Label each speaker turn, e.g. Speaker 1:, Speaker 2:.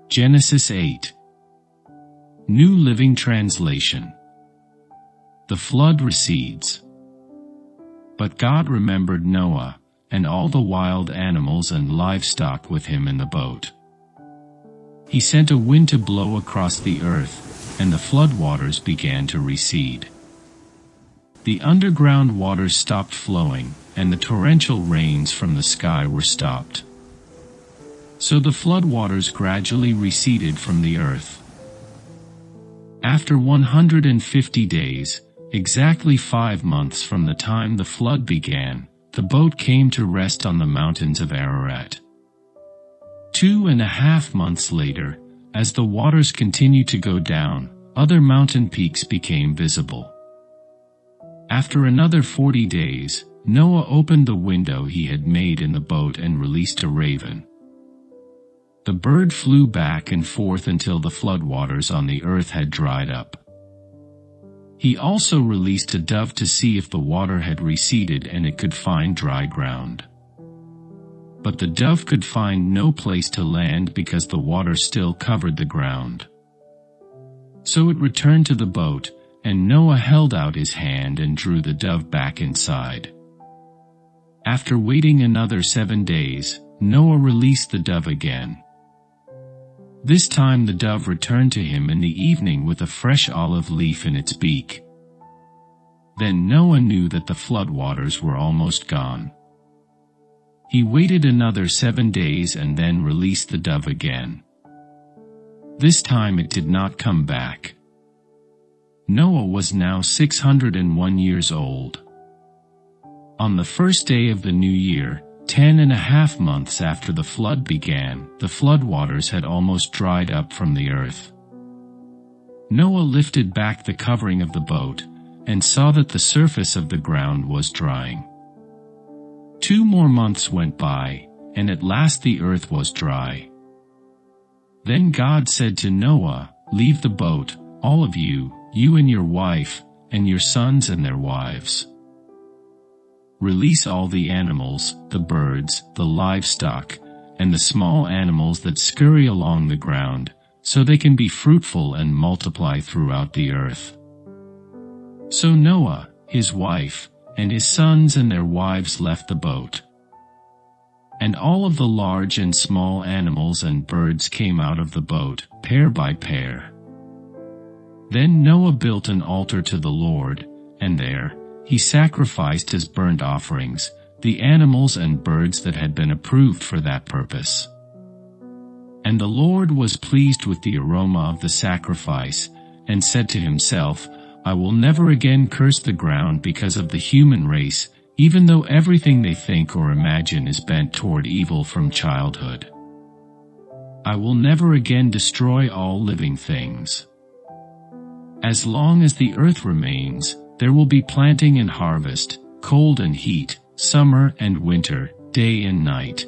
Speaker 1: Genesis 8. New Living Translation. The flood recedes. But God remembered Noah, and all the wild animals and livestock with him in the boat. He sent a wind to blow across the earth, and the floodwaters began to recede. The underground waters stopped flowing, and the torrential rains from the sky were stopped. So the floodwaters gradually receded from the earth. After 150 days, exactly 5 months from the time the flood began, the boat came to rest on the mountains of Ararat. 2.5 months later, as the waters continued to go down, other mountain peaks became visible. After another 40 days, Noah opened the window he had made in the boat and released a raven. The bird flew back and forth until the floodwaters on the earth had dried up. He also released a dove to see if the water had receded and it could find dry ground. But the dove could find no place to land because the water still covered the ground. So it returned to the boat, and Noah held out his hand and drew the dove back inside. After waiting another 7 days, Noah released the dove again. This time the dove returned to him in the evening with a fresh olive leaf in its beak. Then Noah knew that the floodwaters were almost gone. He waited another 7 days and then released the dove again. This time it did not come back. Noah was now 601 years old. On the first day of the new year, 10.5 months after the flood began, the floodwaters had almost dried up from the earth. Noah lifted back the covering of the boat, and saw that the surface of the ground was drying. 2 more months went by, and at last the earth was dry. Then God said to Noah, "Leave the boat, all of you, you and your wife, and your sons and their wives. Release all the animals, the birds, the livestock, and the small animals that scurry along the ground, so they can be fruitful and multiply throughout the earth." So Noah, his wife, and his sons and their wives left the boat. And all of the large and small animals and birds came out of the boat, pair by pair. Then Noah built an altar to the Lord, and there he sacrificed his burnt offerings, the animals and birds that had been approved for that purpose. And the Lord was pleased with the aroma of the sacrifice, and said to himself, "I will never again curse the ground because of the human race, even though everything they think or imagine is bent toward evil from childhood. I will never again destroy all living things. As long as the earth remains, there will be planting and harvest, cold and heat, summer and winter, day and night,